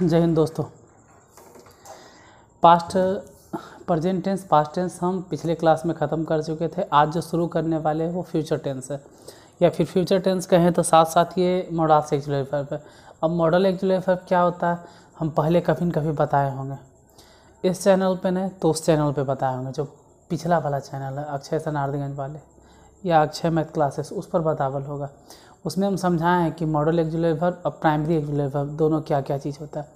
जय हिंद दोस्तों। Past present tense past tense हम पिछले क्लास में ख़त्म कर चुके थे। आज जो शुरू करने वाले हैं वो फ्यूचर टेंस है, या फिर फ्यूचर टेंस कहें तो साथ साथ ये मॉडल ऑक्सिलरी वर्ब है। अब मॉडल ऑक्सिलरी वर्ब क्या होता है हम पहले कभी न कभी बताए होंगे, इस चैनल पे नहीं तो उस चैनल पे बताए होंगे। जो पिछला वाला चैनल है अक्षय सनार्दगंज वाले या अक्षय मैथ क्लासेस, उस पर बतावल होगा। उसमें हम समझाएं हैं कि मॉडल ऑक्सिलरी वर्ब और प्राइमरी ऑक्सिलरी वर्ब दोनों क्या क्या चीज़ होता है।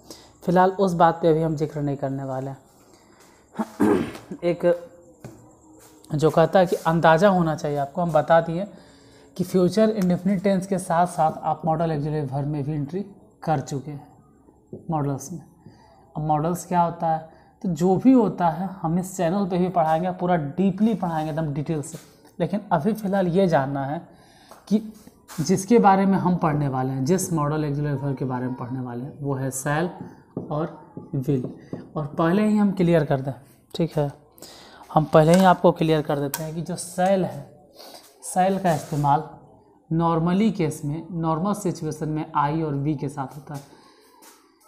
फ़िलहाल उस बात पे अभी हम जिक्र नहीं करने वाले हैं। एक जो कहता है कि अंदाज़ा होना चाहिए आपको, हम बता दिए कि फ्यूचर इंडेफिनिट टेंस के साथ साथ आप मॉडल ऑक्सिलरी वर्ब में भी एंट्री कर चुके हैं मॉडल्स में। अब मॉडल्स क्या होता है, तो जो भी होता है हम इस चैनल पे भी पढ़ाएंगे, पूरा डीपली पढ़ाएंगे एकदम डिटेल से। लेकिन अभी फ़िलहाल ये जानना है कि जिसके बारे में हम पढ़ने वाले हैं, जिस मॉडल ऑक्सिलरी वर्ब के बारे में पढ़ने वाले हैं, वो है शैल और विल। और पहले ही हम क्लियर कर दें, ठीक है, हम पहले ही आपको क्लियर कर देते हैं कि जो शैल है, शैल का इस्तेमाल नॉर्मली केस में, नॉर्मल सिचुएशन में आई और वी के साथ होता है,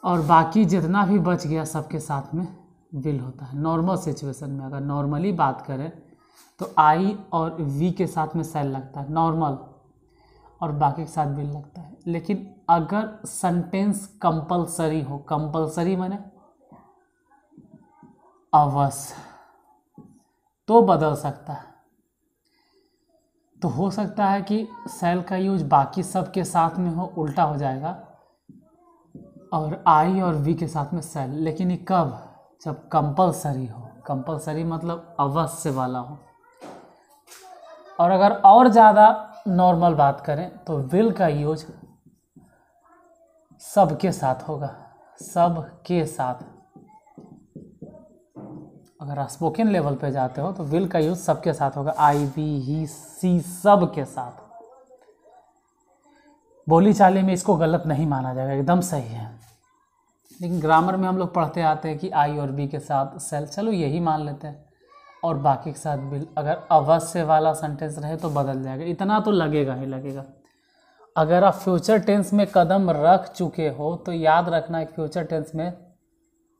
और बाकी जितना भी बच गया सबके साथ में विल होता है। नॉर्मल सिचुएशन में अगर नॉर्मली बात करें तो आई और वी के साथ में शैल लगता है नॉर्मल, और बाकी के साथ विल लगता है। लेकिन अगर सेंटेंस कंपलसरी हो, कंपलसरी माने अवश्य, तो बदल सकता है। तो हो सकता है कि शैल का यूज बाकी सब के साथ में हो, उल्टा हो जाएगा, और आई और वी के साथ में शैल। लेकिन ये कब, जब कंपलसरी हो, कंपलसरी मतलब अवश्य वाला हो। और अगर और ज़्यादा नॉर्मल बात करें तो विल का यूज सबके साथ होगा, सबके साथ। अगर स्पोकन लेवल पे जाते हो तो विल का यूज सबके साथ होगा, आई वी ही सी, सब के साथ। बोली चाली में इसको गलत नहीं माना जाएगा, एकदम सही है। लेकिन ग्रामर में हम लोग पढ़ते आते हैं कि आई और बी के साथ शैल, चलो यही मान लेते हैं, और बाकी के साथ विल। अगर अवश्य वाला सेंटेंस रहे तो बदल जाएगा, इतना तो लगेगा ही लगेगा। अगर आप फ्यूचर टेंस में कदम रख चुके हो तो याद रखना है फ्यूचर टेंस में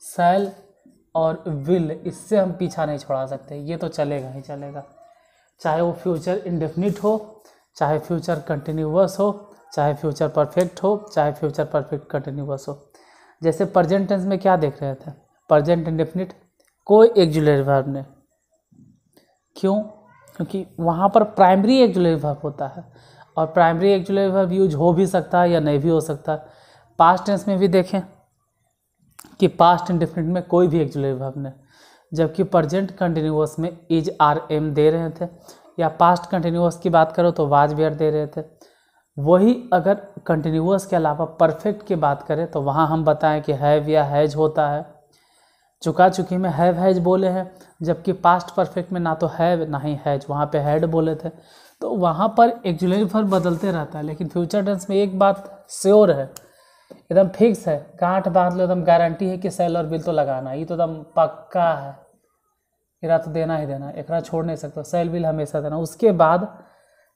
शैल और विल, इससे हम पीछा नहीं छोड़ा सकते, ये तो चलेगा ही चलेगा। चाहे वो फ्यूचर इंडेफिनिट हो, चाहे फ्यूचर कंटिन्यूअस हो, चाहे फ्यूचर परफेक्ट हो, चाहे फ्यूचर परफेक्ट कंटिन्यूअस हो। जैसे प्रेजेंट टेंस में क्या देख रहे थे, प्रेजेंट इंडेफिनिट कोई ऑक्सिलरी वर्ब नहीं। क्यों? क्योंकि वहाँ पर प्राइमरी ऑक्सिलरी वर्ब होता है, और प्राइमरी ऑक्सिलरी वर्ब यूज हो भी सकता है या नहीं भी हो सकता है। पास्ट टेंस में भी देखें कि पास्ट इंडेफिनिट में कोई भी ऑक्सिलरी वर्ब नहीं, जबकि प्रेजेंट कंटिन्यूअस में इज आर एम दे रहे थे, या पास्ट कंटिन्यूअस की बात करो तो वाज वेयर दे रहे थे। वही अगर कंटिन्यूअस के अलावा परफेक्ट की बात करें तो वहाँ हम बताएं कि हैव या हैज होता है। चुका चुकी में हैव हैज बोले हैं, जबकि पास्ट परफेक्ट में ना तो हैव ना ही हैज, वहाँ पे हैड बोले थे। तो वहाँ पर ऑक्सिलरी वर्ब बदलते रहता है। लेकिन फ्यूचर टेंस में एक बात श्योर है, एकदम फिक्स है, गांठ बांध लो, एकदम गारंटी है कि शैल और विल तो लगाना, ये तो एकदम पक्का है, इरा तो देना ही देना, एकरा छोड़ नहीं सकते, शैल विल हमेशा देना। उसके बाद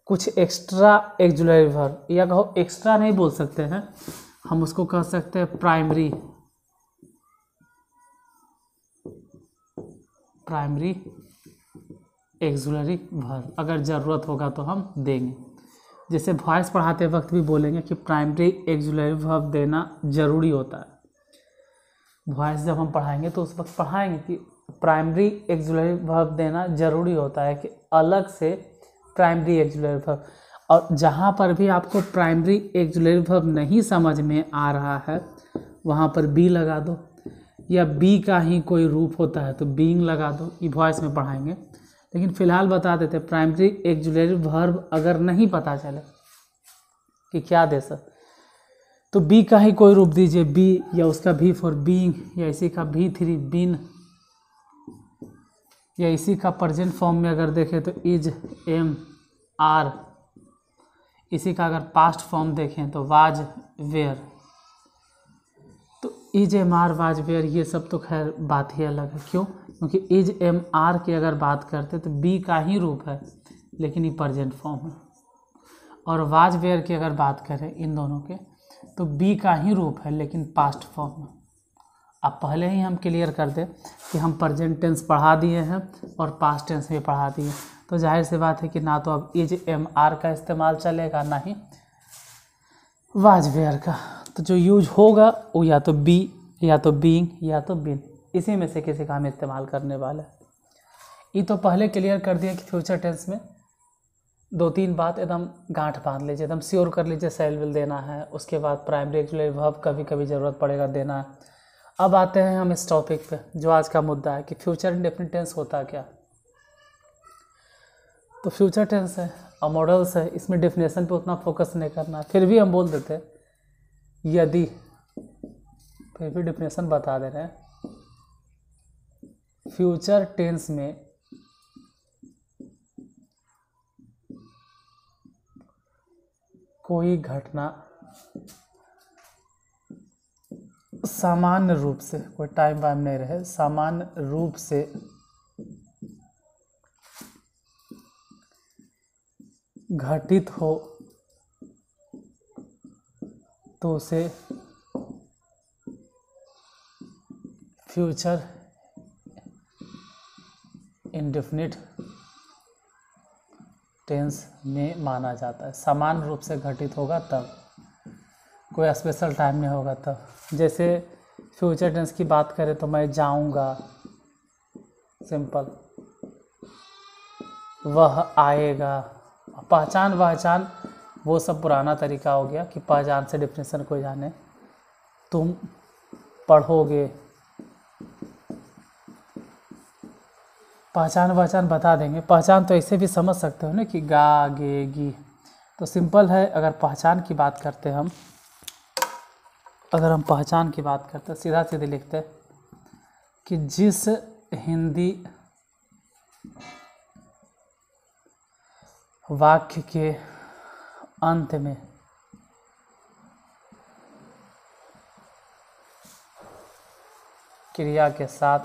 कुछ एक्स्ट्रा ऑक्सिलरी वर्ब, या कहो एक्स्ट्रा नहीं बोल सकते हैं, हम उसको कह सकते हैं प्राइमरी ऑक्सिलरी वर्ब। अगर ज़रूरत होगा तो हम देंगे। जैसे वॉइस पढ़ाते वक्त भी बोलेंगे कि प्राइमरी ऑक्सिलरी वर्ब देना ज़रूरी होता है। वॉइस जब हम पढ़ाएंगे तो उस वक्त पढ़ाएंगे कि प्राइमरी ऑक्सिलरी वर्ब देना ज़रूरी होता है, कि अलग से प्राइमरी ऑक्सिलरी वर्ब। और जहाँ पर भी आपको प्राइमरी ऑक्सिलरी वर्ब नहीं समझ में आ रहा है वहाँ पर बी लगा दो, या बी का ही कोई रूप होता है तो बीइंग लगा दो, ये वॉइस में पढ़ाएंगे। लेकिन फ़िलहाल बता देते प्राइमरी ऑक्सिलरी वर्ब अगर नहीं पता चले कि क्या दे सक, तो बी का ही कोई रूप दीजिए, बी, या उसका भी फॉर बीइंग, या इसी का भी थ्री बीन, या इसी का प्रेजेंट फॉर्म में अगर देखें तो इज एम आर, इसी का अगर पास्ट फॉर्म देखें तो वाज वेयर। तो is am are was were ये सब तो खैर बात ही अलग है। क्यों? क्योंकि इज एम आर की अगर बात करते तो बी का ही रूप है, लेकिन ये प्रेजेंट फॉर्म है। और वाज वेयर की अगर बात करें इन दोनों के तो बी का ही रूप है, लेकिन पास्ट फॉर्म में। अब पहले ही हम क्लियर कर दें कि हम प्रेजेंट टेंस पढ़ा दिए हैं और पास्ट टेंस भी पढ़ा दिए, तो जाहिर सी बात है कि ना तो अब इज एम आर का इस्तेमाल चलेगा, ना ही वाज वेयर का। तो जो यूज होगा वो या तो बी, या तो बीइंग, या तो बीन, इसी में से किसी का हम इस्तेमाल करने वाले हैं। ये तो पहले क्लियर कर दिया कि फ्यूचर टेंस में 2-3 बात एकदम गांठ बांध लीजिए, एकदम श्योर कर लीजिए शैल विल देना है, उसके बाद प्राइमरी एक्चुअली वर्ब कभी कभी ज़रूरत पड़ेगा देना है। अब आते हैं हम इस टॉपिक पे जो आज का मुद्दा है कि फ्यूचर इंडेफिनिट टेंस होता क्या। तो फ्यूचर टेंस है और मॉडल्स है, इसमें डेफिनेशन पे उतना फोकस नहीं करना, फिर भी हम बोल देते हैं यदि, फिर भी डेफिनेशन बता दे रहे हैं। फ्यूचर टेंस में कोई घटना सामान्य रूप से, कोई टाइम वाइम नहीं रहे, सामान्य रूप से घटित हो तो उसे फ्यूचर इंडेफिनिट टेंस में माना जाता है। सामान्य रूप से घटित होगा तब, कोई स्पेशल टाइम में होगा तब। जैसे फ्यूचर टेंस की बात करें तो मैं जाऊंगा, सिंपल, वह आएगा। पहचान वहचान वो सब पुराना तरीका हो गया कि पहचान से डेफिनेशन कोई जाने। तुम पढ़ोगे, पहचान वहचान बता देंगे। पहचान तो ऐसे भी समझ सकते हो ना कि गा गे गी, तो सिंपल है। अगर पहचान की बात करते हैं हम, अगर हम पहचान की बात करते हैं, सीधा सीधे लिखते हैं कि जिस हिंदी वाक्य के अंत में क्रिया के साथ,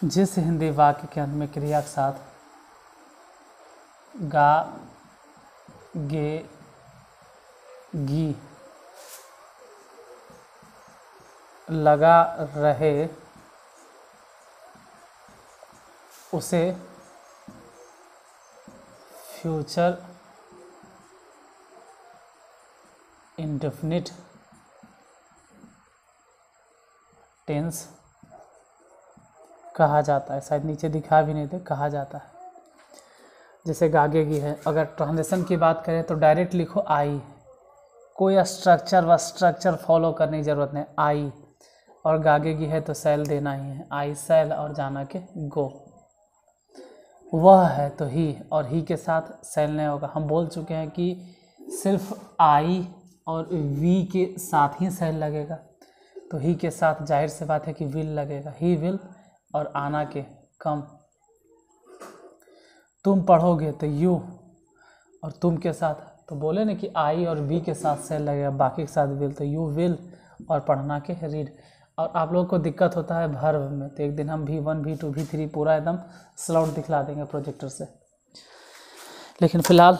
जिस हिंदी वाक्य के अंत में क्रिया के साथ गा गे गी लगा रहे उसे फ्यूचर इंडेफिनिट टेंस कहा जाता है। शायद नीचे दिखा भी नहीं थे, कहा जाता है। जैसे गागेगी है, अगर ट्रांजिशन की बात करें तो डायरेक्ट लिखो आई, कोई स्ट्रक्चर फॉलो करने की ज़रूरत नहीं, आई। और गागेगी है तो सेल देना ही है, आई सेल, और जाना के गो। वह है तो ही, और ही के साथ सेल नहीं होगा। हम बोल चुके हैं कि सिर्फ आई और वी के साथ ही सेल लगेगा, तो ही के साथ जाहिर सी बात है कि विल लगेगा, ही विल, और आना के कम। तुम पढ़ोगे तो यू, और तुम के साथ तो बोले ना कि आई और वी के साथ सेल लगेगा, बाकी के साथ विल, तो यू विल, और पढ़ना के रीड। और आप लोगों को दिक्कत होता है वर्ब में, तो एक दिन हम V1 V2 V3 पूरा एकदम स्लाउट दिखला देंगे प्रोजेक्टर से। लेकिन फ़िलहाल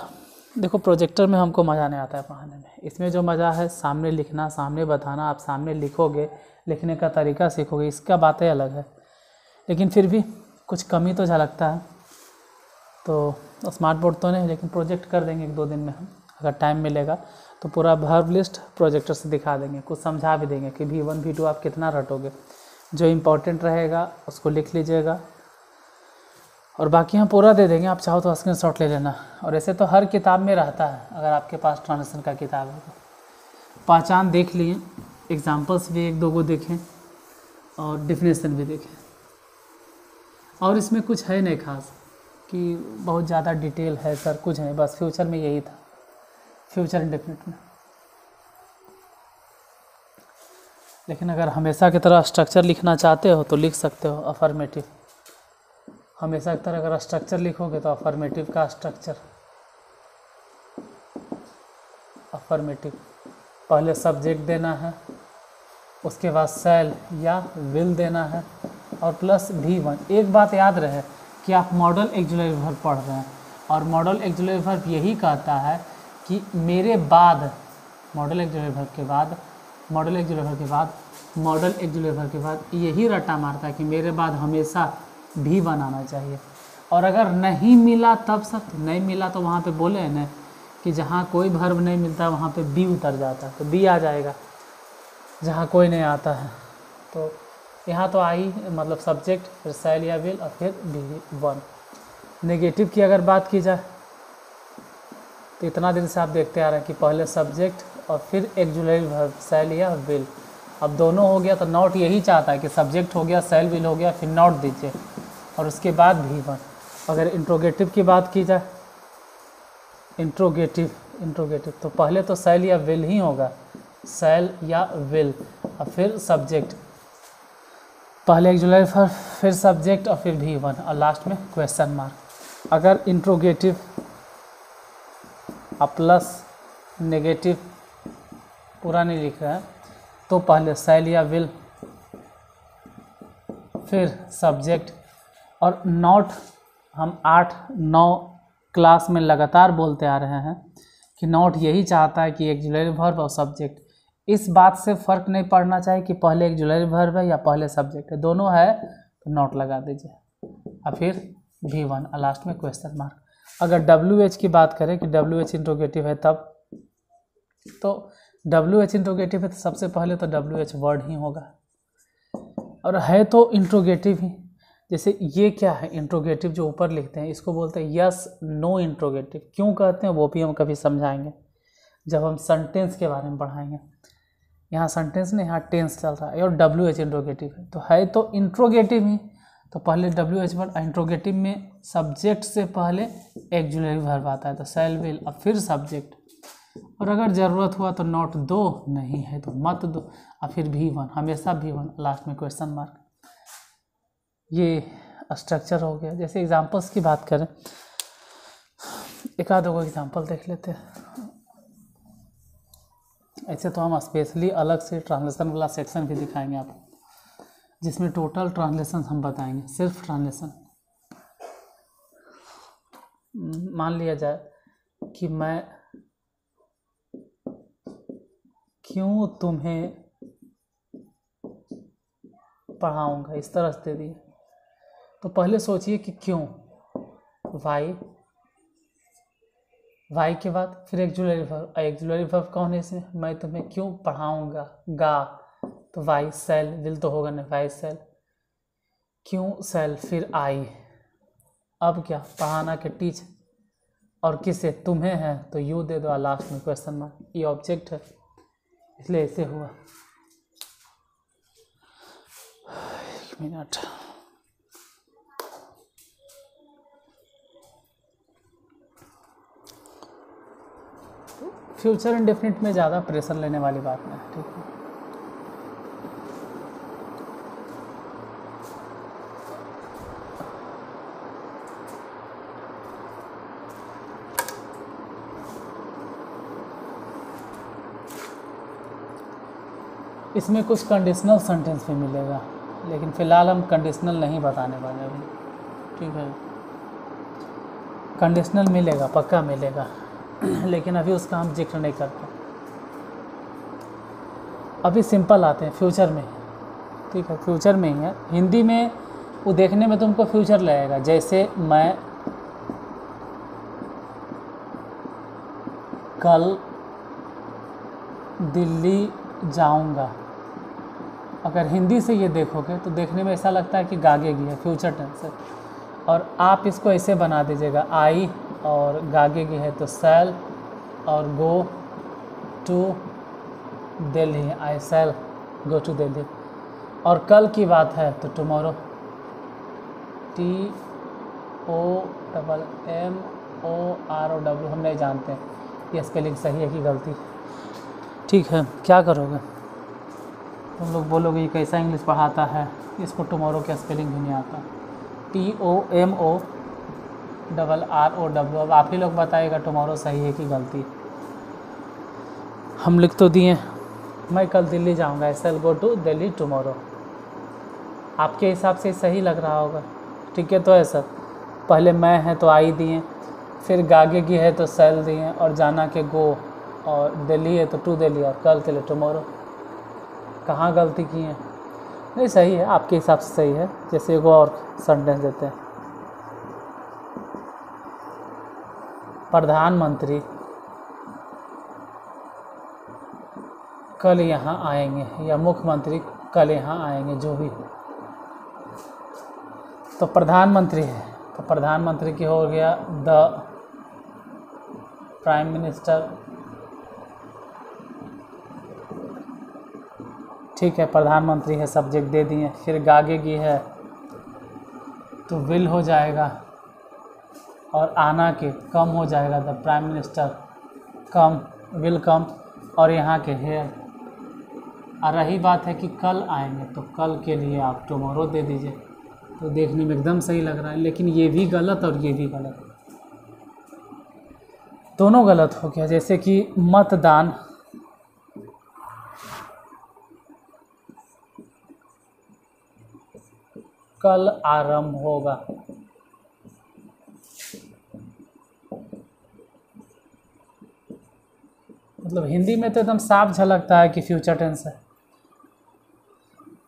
देखो, प्रोजेक्टर में हमको मज़ा नहीं आता है पढ़ाने में। इसमें जो मज़ा है सामने लिखना, सामने बताना, आप सामने लिखोगे, लिखने का तरीका सीखोगे, इसका बातें अलग है। लेकिन फिर भी कुछ कमी तो झलकता है। तो स्मार्ट बोर्ड तो नहीं, लेकिन प्रोजेक्ट कर देंगे 1-2 दिन में हम, अगर टाइम मिलेगा तो पूरा वर्ब लिस्ट प्रोजेक्टर से दिखा देंगे, कुछ समझा भी देंगे कि V1 V2 आप कितना रटोगे। जो इम्पोर्टेंट रहेगा उसको लिख लीजिएगा, और बाकी हम पूरा दे देंगे, आप चाहो तो स्क्रीनशॉट ले लेना। और ऐसे तो हर किताब में रहता है, अगर आपके पास ट्रांसलेशन का किताब है तो। पहचान देख लिए, एग्जाम्पल्स भी 1-2 को देखें, और डिफिनेशन भी देखें। और इसमें कुछ है नहीं खास कि बहुत ज़्यादा डिटेल है सर, कुछ नहीं, बस फ्यूचर में यही था, फ्यूचर इंडेफिनिट में। लेकिन अगर हमेशा की तरह स्ट्रक्चर लिखना चाहते हो तो लिख सकते हो अफर्मेटिव। हमेशा की तरह अगर स्ट्रक्चर लिखोगे तो अफर्मेटिव का स्ट्रक्चर, अफर्मेटिव, पहले सब्जेक्ट देना है, उसके बाद सेल या विल देना है, और प्लस V1। एक बात याद रहे कि आप मॉडल ऑक्सिलरी वर्ब पढ़ रहे हैं, और मॉडल ऑक्सिलरी वर्ब यही कहता है कि मेरे बाद, मॉडल ऑक्सिलरी वर्ब के बाद मॉडल एक्जुलेटर के बाद यही रट्टा मारता है कि मेरे बाद हमेशा V1 आना चाहिए। और अगर नहीं मिला तब सब, नहीं मिला तो वहाँ पे बोले हैं ना कि जहाँ कोई वर्ब नहीं मिलता वहाँ पे B उतर जाता है, तो B आ जाएगा जहाँ कोई नहीं आता है। तो यहाँ तो आई मतलब सब्जेक्ट, फिर शैल या विल और फिर V1। नेगेटिव की अगर बात की जाए तो इतना दिन से आप देखते आ रहे हैं कि पहले सब्जेक्ट और फिर एक्जुलरी वर्ब शैल या विल। अब दोनों हो गया तो नॉट यही चाहता है कि सब्जेक्ट हो गया, शैल विल हो गया, फिर नॉट दीजिए और उसके बाद V1। अगर इंट्रोगेटिव की बात की जाए, इंट्रोगेटिव तो पहले तो शैल या विल ही होगा, शैल या विल और फिर सब्जेक्ट, पहले एक्जुलरी वर्ब फिर सब्जेक्ट और फिर V1 और लास्ट में क्वेश्चन मार्क। अगर इंट्रोगेटिव प्लस नेगेटिव पूरा नहीं लिख रहा है तो पहले शैल या विल फिर सब्जेक्ट। और नॉट हम 8-9 क्लास में लगातार बोलते आ रहे हैं कि नॉट यही चाहता है कि एक्जुलरी वर्ब और सब्जेक्ट, इस बात से फ़र्क नहीं पड़ना चाहिए कि पहले एक्जुलरी वर्ब है या पहले सब्जेक्ट है, दोनों है तो नॉट लगा दीजिए और फिर V1 और लास्ट में क्वेश्चन मार्क। अगर WH की बात करें कि WH इंट्रोगेटिव है तब, तो WH इंट्रोगेटिव है तो सबसे पहले तो WH वर्ड ही होगा और है तो इंट्रोगेटिव ही। जैसे ये क्या है इंट्रोगेटिव जो ऊपर लिखते हैं, इसको बोलते हैं यस नो इंट्रोगेटिव। क्यों कहते हैं वो भी हम कभी समझाएंगे जब हम सेंटेंस के बारे में पढ़ाएंगे। यहाँ सेंटेंस नहीं, यहाँ टेंस चल रहा है और WH इंट्रोगेटिव है, तो है तो इंट्रोगेटिव ही, तो पहले WH वर्ड। इंट्रोगेटिव में सब्जेक्ट से पहले एक्जुलरी वर्ब आता है तो शैल विल और फिर सब्जेक्ट। और अगर ज़रूरत हुआ तो नॉट दो, नहीं है तो मत दो और फिर V1, हमेशा V1 लास्ट में क्वेश्चन मार्क। ये स्ट्रक्चर हो गया। जैसे एग्जांपल्स की बात करें, एक आध दो एग्जांपल देख लेते हैं। ऐसे तो हम स्पेशली अलग से ट्रांसलेशन वाला सेक्शन भी दिखाएंगे आपको, जिसमें टोटल ट्रांसलेशन हम बताएंगे, सिर्फ ट्रांसलेशन। मान लिया जाए कि मैं क्यों तुम्हें पढ़ाऊँगा, इस तरह से दे दिए तो पहले सोचिए कि क्यों, वाई के बाद फिर एक्जुलरी वर्ब। एक्जुलरी वर्ब कौन है इसमें, मैं तुम्हें क्यों पढ़ाऊँगा, गा तो वाई, शैल विल तो होगा ना, वाई शैल, क्यों शैल, फिर आई। अब क्या पढ़ाना के टीच और किसे, तुम्हें है तो यू दे दो, लास्ट में क्वेश्चन मार्क। ये ऑब्जेक्ट है इसलिए ऐसे हुआ। एक मिनट, फ्यूचर इंडेफिनिट में ज़्यादा प्रेशर लेने वाली बात नहीं, ठीक है। इसमें कुछ कंडीशनल सेंटेंस भी मिलेगा, लेकिन फ़िलहाल हम कंडीशनल नहीं बताने वाले अभी, ठीक है। कंडीशनल मिलेगा, पक्का मिलेगा, लेकिन अभी उसका हम जिक्र नहीं करते। अभी सिंपल आते हैं फ्यूचर में, ठीक है, फ्यूचर में ही है। हिंदी में वो देखने में तुमको फ्यूचर लगेगा, जैसे मैं कल दिल्ली जाऊंगा। अगर हिंदी से ये देखोगे तो देखने में ऐसा लगता है कि गागेगी है, फ्यूचर टेंस है। और आप इसको ऐसे बना दीजिएगा, आई और गागेगी है तो शैल और go to Delhi, I shall go to Delhi. और कल की बात है तो टुमारो, TOMMORO, हम नहीं जानते ये स्पेलिंग सही है कि गलती, ठीक है। क्या करोगे तुम लोग, बोलोगे ये कैसा इंग्लिश पढ़ाता है, इसको टुमारो का स्पेलिंग भी नहीं आता, TOMORROW। अब आप ही लोग बताइएगा टुमारो सही है कि गलती। हम लिख तो दिए मैं कल दिल्ली जाऊंगा, आई shall go to Delhi tomorrow. आपके हिसाब से सही लग रहा होगा, ठीक है। तो ऐसा पहले मैं है तो आई दिए, फिर गागेगी है तो शैल दिए, और जाना के गो, और दिल्ली है तो टू दिल्ली, और कल के लिए टुमारो। कहाँ गलती की है? नहीं सही है, आपके हिसाब से सही है। जैसे एगो और सेंटेंस देते हैं, प्रधानमंत्री कल यहाँ आएंगे, या मुख्यमंत्री कल यहाँ आएंगे, जो भी हो। तो प्रधानमंत्री है तो प्रधानमंत्री की हो गया द प्राइम मिनिस्टर। ठीक है, प्रधानमंत्री है, सब्जेक्ट दे दिए। फिर आगे की है तो विल हो जाएगा, और आना के कम हो जाएगा, the prime minister come, will come, और यहाँ के हेयर। और रही बात है कि कल आएंगे, तो कल के लिए आप टुमारो दे दीजिए। तो देखने में एकदम सही लग रहा है, लेकिन ये भी गलत और ये भी गलत, दोनों गलत हो गया। जैसे कि मतदान कल आरंभ होगा, मतलब हिंदी में तो एकदम साफ झलकता है कि फ्यूचर टेंस है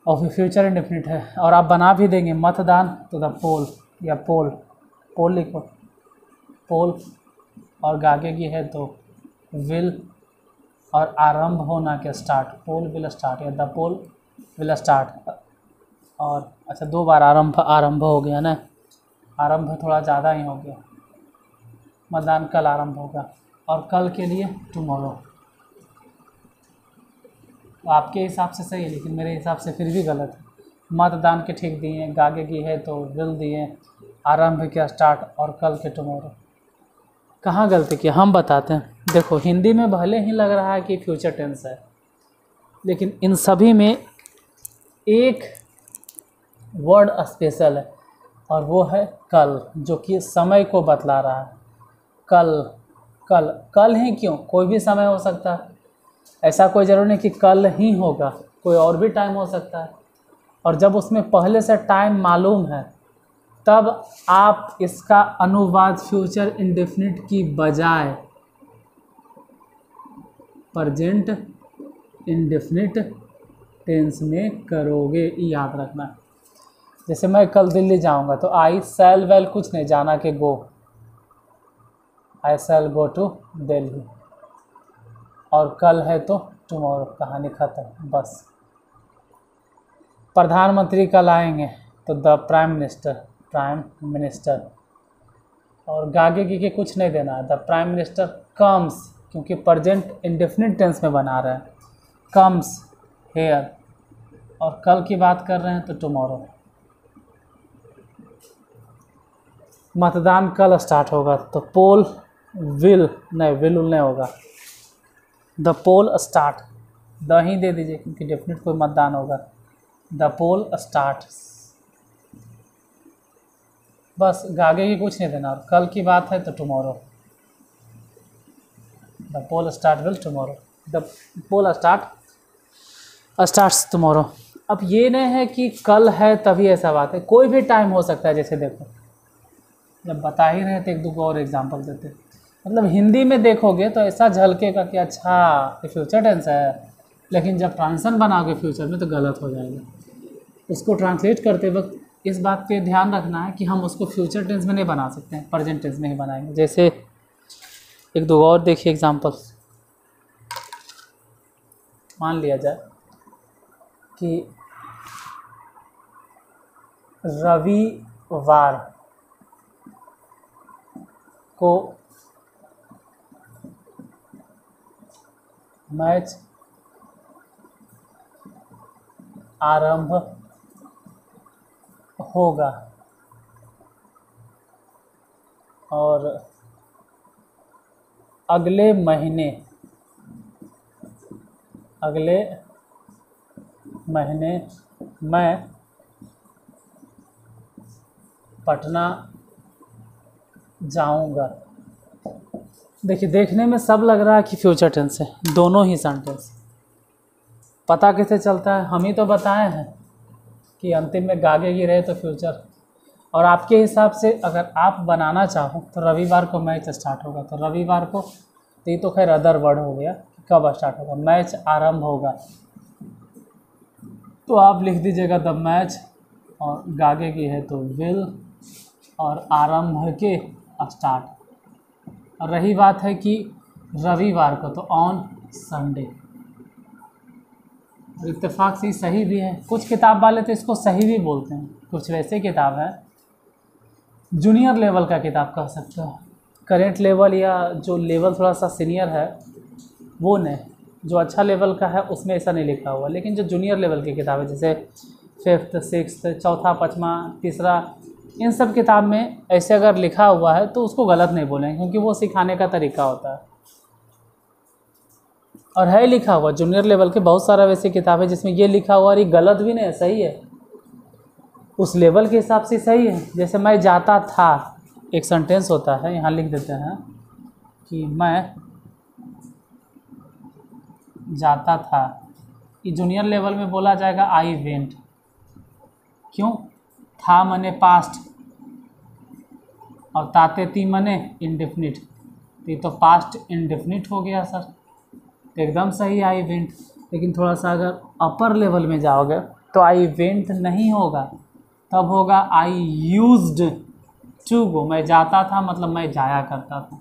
और फिर फ्यूचर इंडेफिनिट है। और आप बना भी देंगे मतदान तो द पोल, या पोल, पोल लिखो, पोल, और आगे की है तो विल, और आरंभ होना के स्टार्ट, पोल विल स्टार्ट, या द पोल विल स्टार्ट। और अच्छा, 2 बार आरंभ हो गया ना, आरंभ थोड़ा ज़्यादा ही हो गया। मतदान कल आरंभ होगा, और कल के लिए टुमारो। तो आपके हिसाब से सही है, लेकिन मेरे हिसाब से फिर भी गलत है। मतदान के ठीक दिए, आगे की है तो विल दिए, आरंभ किया स्टार्ट, और कल के टुमारो। कहाँ गलती की हम बताते हैं। देखो हिंदी में भले ही लग रहा है कि फ्यूचर टेंस है, लेकिन इन सभी में एक वर्ड स्पेशल है, और वो है कल, जो कि समय को बतला रहा है। कल, कल, कल ही क्यों, कोई भी समय हो सकता है, ऐसा कोई ज़रूरी नहीं कि कल ही होगा, कोई और भी टाइम हो सकता है। और जब उसमें पहले से टाइम मालूम है, तब आप इसका अनुवाद फ्यूचर इंडेफिनिट की बजाय प्रेजेंट इंडेफिनिट टेंस में करोगे, याद रखना। जैसे मैं कल दिल्ली जाऊंगा तो आई शैल वेल कुछ नहीं, जाना के गो, आई शैल गो टू दिल्ली, और कल है तो टुमारो, कहानी खत्म, बस। प्रधानमंत्री कल आएंगे तो द प्राइम मिनिस्टर, और आगे की कुछ नहीं देना है, द प्राइम मिनिस्टर कम्स, क्योंकि प्रेजेंट इंडेफिनिट टेंस में बना रहे हैं, कम्स हेयर, और कल की बात कर रहे हैं तो टुमारो। मतदान कल स्टार्ट होगा तो पोल विल नहीं होगा, द पोल स्टार्ट, द ही दे दीजिए क्योंकि डेफिनेट कोई मतदान होगा, द पोल स्टार्ट, बस आगे की कुछ नहीं देना। और कल की बात है तो tomorrow, the poll start will tomorrow, the poll starts tomorrow. अब ये नहीं है कि कल है तभी ऐसा बात है, कोई भी टाइम हो सकता है। जैसे देखो, जब बता ही रहे थे एक दो और एग्जांपल देते, मतलब हिंदी में देखोगे तो ऐसा झलकेगा कि अच्छा ये फ्यूचर टेंस है, लेकिन जब ट्रांसलेशन बनाओगे फ्यूचर में तो गलत हो जाएगा। उसको ट्रांसलेट करते वक्त इस बात पे ध्यान रखना है कि हम उसको फ्यूचर टेंस में नहीं बना सकते हैं, प्रेजेंट टेंस में ही बनाएंगे। जैसे एक दो और देखिए एग्जांपल्स, मान लिया जाए कि रविवार को मैच आरंभ होगा और अगले महीने मैं पटना जाऊंगा। देखिए देखने में सब लग रहा है कि फ्यूचर टेंस है, दोनों ही सेंटेंस। पता कैसे चलता है, हम ही तो बताए हैं कि अंतिम में गागेगी रहे तो फ्यूचर। और आपके हिसाब से अगर आप बनाना चाहो तो रविवार को मैच स्टार्ट होगा, तो रविवार को, ये तो खैर अदर वर्ड हो गया, कब स्टार्ट होगा, मैच आरंभ होगा। तो आप लिख दीजिएगा द मैच, और गागे की है तो विल, और आरंभ के स्टार्ट। और रही बात है कि रविवार को, तो ऑन संडे। इत्तेफाक से सही भी है, कुछ किताब वाले तो इसको सही भी बोलते हैं। कुछ वैसे किताब है, जूनियर लेवल का किताब कह सकते हो, करेंट लेवल या जो लेवल थोड़ा सा सीनियर है वो नहीं, जो अच्छा लेवल का है उसमें ऐसा नहीं लिखा हुआ। लेकिन जो जूनियर लेवल की किताब है, जैसे 5th 6th चौथा 5वां 3रा, इन सब किताब में ऐसे अगर लिखा हुआ है तो उसको गलत नहीं बोलेंगे, क्योंकि वो सिखाने का तरीका होता है। और है लिखा हुआ जूनियर लेवल के बहुत सारा वैसे किताब है जिसमें ये लिखा हुआ, और ये गलत भी नहीं है, सही है, उस लेवल के हिसाब से सही है। जैसे मैं जाता था, एक सेंटेंस होता है, यहाँ लिख देते हैं कि मैं जाता था, ये जूनियर लेवल में बोला जाएगा आई वेंट। क्यों? था मने पास्ट, और ताते ती मने इंडेफिनिट, तो ये तो पास्ट इंडेफिनिट हो गया सर, तो एकदम सही आई वेंट। लेकिन थोड़ा सा अगर अपर लेवल में जाओगे तो आई वेंट नहीं होगा, तब होगा आई यूज्ड टू गो। मैं जाता था मतलब मैं जाया करता था।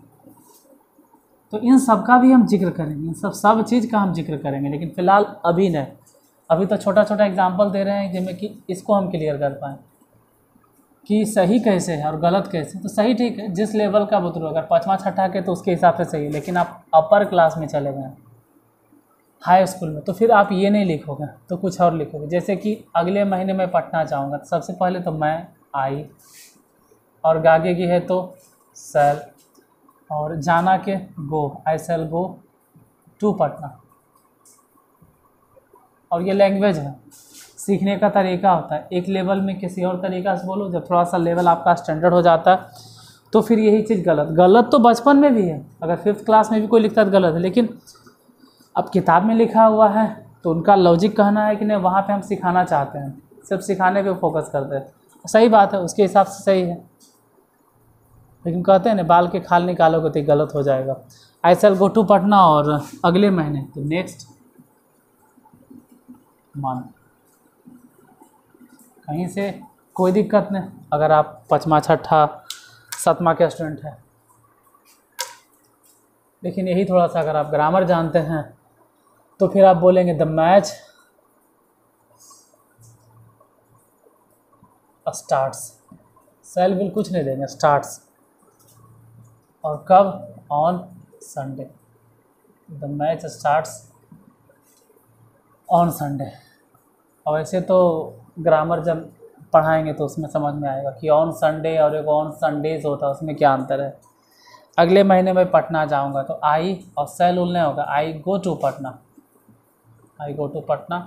तो इन सब का भी हम जिक्र करेंगे, इन सब चीज़ का हम जिक्र करेंगे, लेकिन फ़िलहाल अभी नहीं। अभी तो छोटा छोटा एग्जांपल दे रहे हैं जिसमें कि इसको हम क्लियर कर पाएँ कि सही कैसे है और गलत कैसे। तो सही ठीक है, जिस लेवल का बतरो, अगर 5वां 6ठा के तो उसके हिसाब से सही है। लेकिन आप अपर क्लास में चले गए, हाई स्कूल में, तो फिर आप ये नहीं लिखोगे, तो कुछ और लिखोगे। जैसे कि अगले महीने मैं पटना जाऊँगा, तो सबसे पहले तो मैं आई, और गागे की है तो शैल, और जाना के गो, आई शैल गो टू पटना। और ये लैंग्वेज है, सीखने का तरीका होता है। एक लेवल में किसी और तरीक़ा से बोलो, जब थोड़ा सा लेवल आपका स्टैंडर्ड हो जाता है तो फिर यही चीज़ गलत तो बचपन में भी है, अगर 5th क्लास में भी कोई लिखता है तो गलत है। लेकिन अब किताब में लिखा हुआ है तो उनका लॉजिक कहना है कि नहीं, वहाँ पे हम सिखाना चाहते हैं, सिर्फ सिखाने पे फोकस करते हैं। सही बात है, उसके हिसाब से सही है। लेकिन कहते हैं ना, बाल के खाल निकालोगे तो गलत हो जाएगा। आई शैल गो टू पटना, और अगले महीने तो नेक्स्ट मंथ। कहीं से कोई दिक्कत नहीं अगर आप 5वां 6ठा 7वां के स्टूडेंट हैं। लेकिन यही थोड़ा सा अगर आप ग्रामर जानते हैं तो फिर आप बोलेंगे the match starts, shell will कुछ नहीं देंगे, स्टार्ट्स, और कब? On Sunday. The match starts on Sunday. और वैसे तो ग्रामर जब पढ़ाएंगे तो उसमें समझ में आएगा कि ऑन संडे और एक ऑन संडेज होता है, उसमें क्या अंतर है। अगले महीने में पटना जाऊंगा तो आई और शैल उल नहीं होगा, I go to Patna, I go to Patna.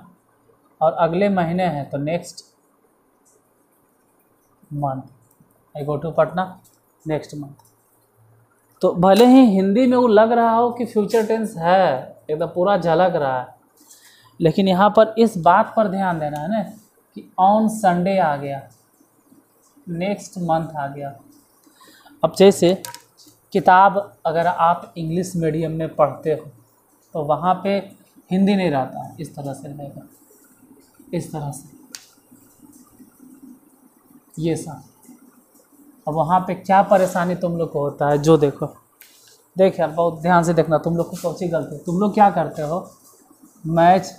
और अगले महीने है तो next month, I go to Patna next month. तो भले ही हिंदी में वो लग रहा हो कि फ्यूचर टेंस है, एकदम पूरा झलक रहा है, लेकिन यहाँ पर इस बात पर ध्यान देना है ना कि ऑन संडे आ गया, नेक्स्ट मंथ आ गया। अब जैसे किताब अगर आप इंग्लिश मीडियम में पढ़ते हो तो वहाँ पे हिंदी नहीं रहता है, इस तरह से रहेगा, इस तरह से, ये सब। अब वहाँ पे क्या परेशानी तुम लोग को होता है, जो देखो, देख यार बहुत ध्यान से देखना, तुम लोग को कौन सी गलती है। तुम लोग क्या करते हो, मैच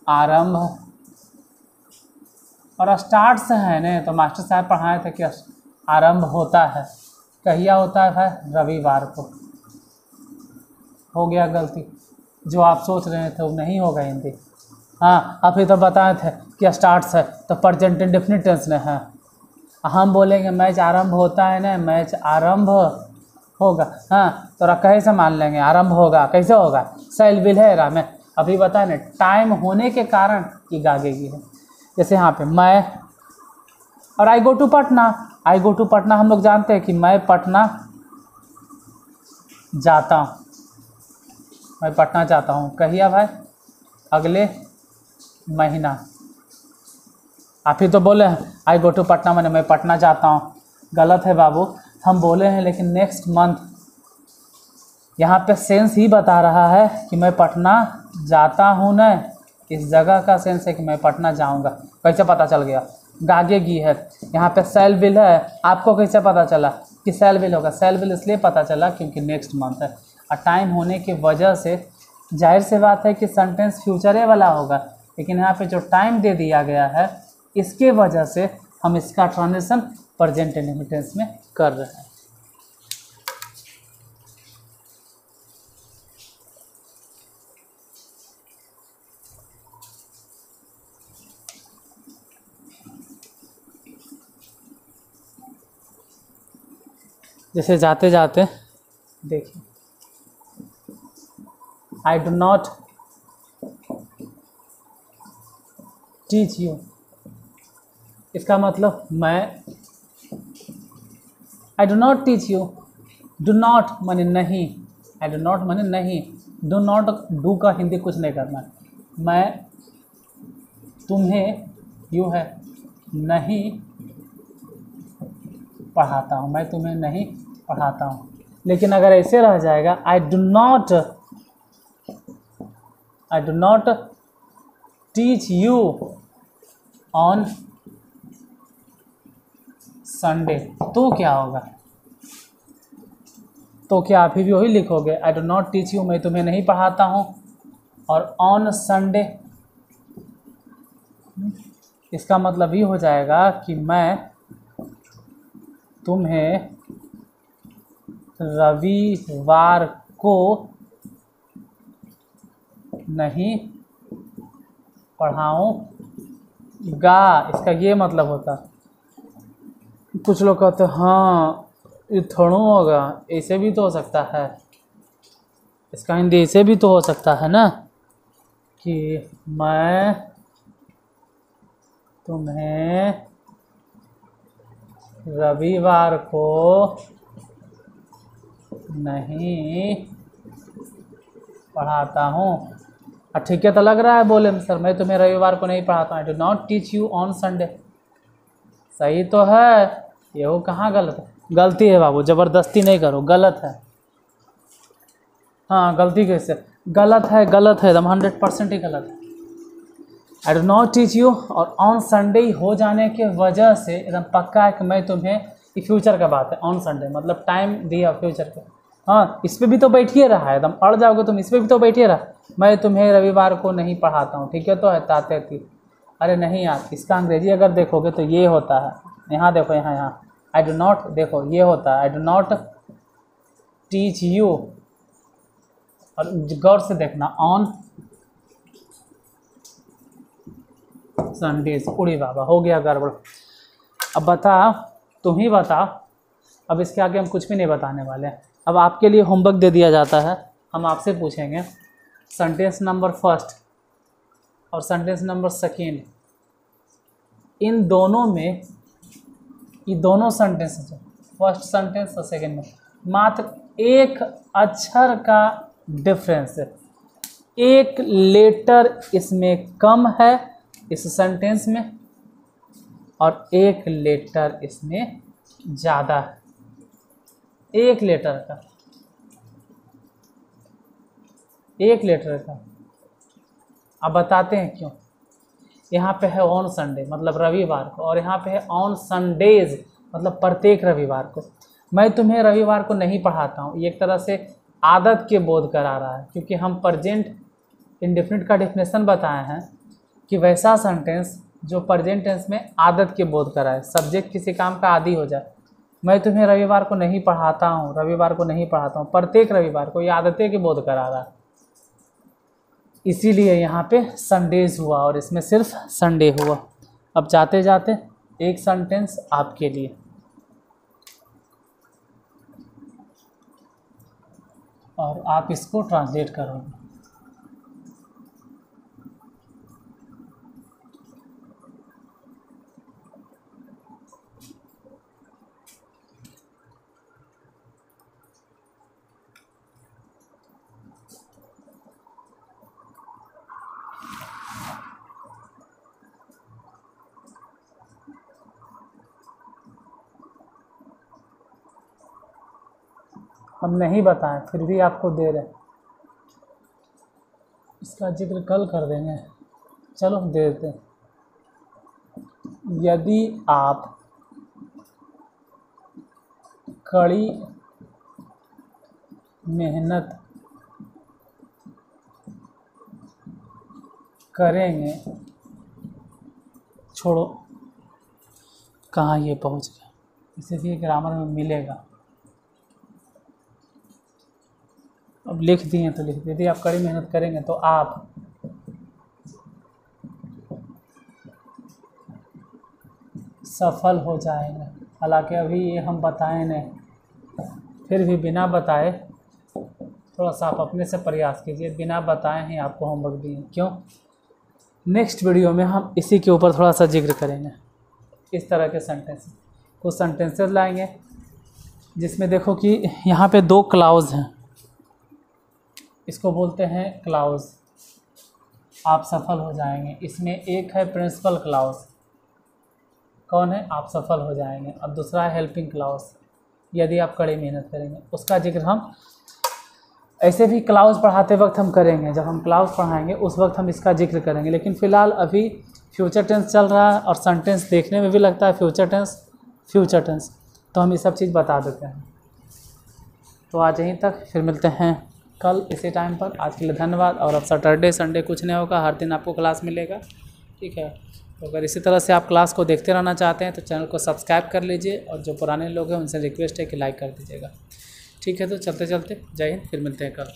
आरंभ और स्टार्ट से है ना, तो मास्टर साहब पढ़ाए थे कि आरंभ होता है, कहिया होता है भाई? रविवार को। हो गया गलती, जो आप सोच रहे थे वो नहीं होगा हिंदी। हाँ, अभी तो बताए थे कि स्टार्ट्स है तो प्रेजेंट इंडेफिनिट टेंस में है। हम बोलेंगे मैच आरंभ होता है ना, मैच आरंभ होगा। हाँ, तो कैसे मान लेंगे आरंभ होगा, कैसे होगा? शैल विल है रा में, अभी बताए ना, टाइम होने के कारण ये गागेगी है। जैसे यहाँ पे मैं और I go to Patna, I go to Patna हम लोग जानते हैं कि मैं पटना जाता हूँ, मैं पटना जाता हूँ। कहिए भाई? अगले महीना। आप ही तो बोले हैं आई गो टू पटना, मैंने मैं पटना जाता हूँ। गलत है बाबू, हम बोले हैं लेकिन नेक्स्ट मंथ। यहाँ पे सेंस ही बता रहा है कि मैं पटना जाता हूँ न, इस जगह का सेंस है कि मैं पटना जाऊँगा। कैसे पता चल गया? गागेगी है, यहाँ पे सेल बिल है, आपको कैसे पता चला कि सेल बिल होगा? सेल बिल इसलिए पता चला क्योंकि नेक्स्ट मंथ है, और टाइम होने की वजह से जाहिर सी बात है कि सेंटेंस फ्यूचरे वाला होगा, लेकिन यहाँ पे जो टाइम दे दिया गया है इसके वजह से हम इसका ट्रांजिशन प्रेजेंट इंडेफिनिट में कर रहे हैं। जैसे जाते जाते देखिए, I do not teach you, इसका मतलब मैं, I do not teach you, do not माने नहीं, आई डू नॉट माने नहीं, डू नॉट, डू का हिंदी कुछ नहीं करना है, मैं तुम्हें, यू है, नहीं पढ़ाता हूँ, मैं तुम्हें नहीं पढ़ाता हूँ। लेकिन अगर ऐसे रह जाएगा, I do not teach you on Sunday, तो क्या होगा? तो क्या आप भी वही लिखोगे, I do not teach you, मैं तुम्हें नहीं पढ़ाता हूँ, और ऑन संडे, इसका मतलब ये हो जाएगा कि मैं तुम्हें रविवार को नहीं पढ़ाऊँगा, इसका ये मतलब होता। कुछ लोग कहते हैं हाँ ये थोड़ा होगा, ऐसे भी तो हो सकता है, इसका हिंदी ऐसे भी तो हो सकता है ना कि मैं तुम्हें रविवार को नहीं पढ़ाता हूँ। ठीक है, तो लग रहा है बोले सर मैं तुम्हें रविवार को नहीं पढ़ाता हूँ, I do not teach you on Sunday. सही तो है, ये वो कहाँ गलत है? गलती है बाबू, ज़बरदस्ती नहीं करो, गलत है। हाँ गलती कैसे? गलत है, गलत है एकदम 100% ही गलत है। I do not teach you और ऑन संडे हो जाने के वजह से एकदम पक्का है कि मैं तुम्हें, ये फ्यूचर का बात है, ऑन संडे मतलब टाइम दिया फ्यूचर का। हाँ इस पर भी तो बैठिए रहा है, एकदम अड़ जाओगे तुम, इस पर भी तो बैठिए रहा, मैं तुम्हें रविवार को नहीं पढ़ाता हूँ, ठीक है तो है ताते थी। अरे नहीं यार, इसका अंग्रेजी अगर देखोगे तो ये होता है, यहाँ देखो, यहाँ आई डू नॉट, देखो ये होता है I do not teach you, और गौर से देखना, ऑन संडेज, उड़ी बाबा हो गया गड़बड़। अब बता, तुम ही बता, अब इसके आगे हम कुछ भी नहीं बताने वाले हैं। अब आपके लिए होमवर्क दे दिया जाता है, हम आपसे पूछेंगे सेंटेंस नंबर फर्स्ट और सेंटेंस नंबर सेकेंड, इन दोनों में, ये दोनों सेंटेंस है, फर्स्ट सेंटेंस और सेकेंड में मात्र एक अक्षर का डिफरेंस है, एक लेटर इसमें कम है इस सेंटेंस में, और एक लेटर इसमें ज़्यादा है, एक लेटर का, एक लेटर का। अब बताते हैं क्यों। यहाँ पे है ऑन संडे मतलब रविवार को, और यहाँ पे है ऑन संडेज मतलब प्रत्येक रविवार को। मैं तुम्हें रविवार को नहीं पढ़ाता हूँ, ये एक तरह से आदत के बोध करा रहा है, क्योंकि हम प्रेजेंट इंडेफिनिट का डेफिनेशन बताए हैं कि वैसा सेंटेंस जो प्रेजेंट टेंस में आदत के बोध कराए, सब्जेक्ट किसी काम का आदी हो जाए। मैं तुम्हें रविवार को नहीं पढ़ाता हूँ, रविवार को नहीं पढ़ाता हूँ, प्रत्येक रविवार को, ये आदतें के बोध करा रहा है, इसीलिए यहाँ पे संडेज हुआ और इसमें सिर्फ संडे हुआ। अब जाते जाते एक सेंटेंस आपके लिए, और आप इसको ट्रांसलेट करोगे। हम नहीं बताएं फिर भी आपको दे रहे हैं, इसका इसका जिक्र कल कर देंगे, चलो दे देते हैं। यदि आप कड़ी मेहनत करेंगे, छोड़ो कहाँ ये पहुँच गया, इसे भी ग्रामर में मिलेगा। अब लिख दिए तो लिख दिए, यदि आप कड़ी मेहनत करेंगे तो आप सफल हो जाएंगे। हालांकि अभी ये हम बताए नहीं, फिर भी बिना बताए थोड़ा सा आप अपने से प्रयास कीजिए। बिना बताए ही आपको होमवर्क दिए, क्यों? नेक्स्ट वीडियो में हम इसी के ऊपर थोड़ा सा जिक्र करेंगे, इस तरह के सेंटेंस। कुछ सेंटेंसेस लाएंगे जिसमें देखो कि यहाँ पे 2 क्लाउज हैं, इसको बोलते हैं क्लाउज, आप सफल हो जाएंगे। इसमें एक है प्रिंसिपल क्लाउज, कौन है? आप सफल हो जाएंगे। और दूसरा है हेल्पिंग क्लाउज, यदि आप कड़ी मेहनत करेंगे। उसका जिक्र हम ऐसे भी क्लाउज पढ़ाते वक्त हम करेंगे, जब हम क्लाउज पढ़ाएंगे उस वक्त हम इसका जिक्र करेंगे। लेकिन फ़िलहाल अभी फ्यूचर टेंस चल रहा है और सेंटेंस देखने में भी लगता है फ्यूचर टेंस, तो हम ये सब चीज़ बता देते हैं। तो आज यहीं तक, फिर मिलते हैं कल इसी टाइम पर। आज के लिए धन्यवाद। और अब सैटरडे संडे कुछ नहीं होगा, हर दिन आपको क्लास मिलेगा, ठीक है। तो अगर इसी तरह से आप क्लास को देखते रहना चाहते हैं तो चैनल को सब्सक्राइब कर लीजिए, और जो पुराने लोग हैं उनसे रिक्वेस्ट है कि लाइक कर दीजिएगा, ठीक है। तो चलते चलते जय हिंद, फिर मिलते हैं कल।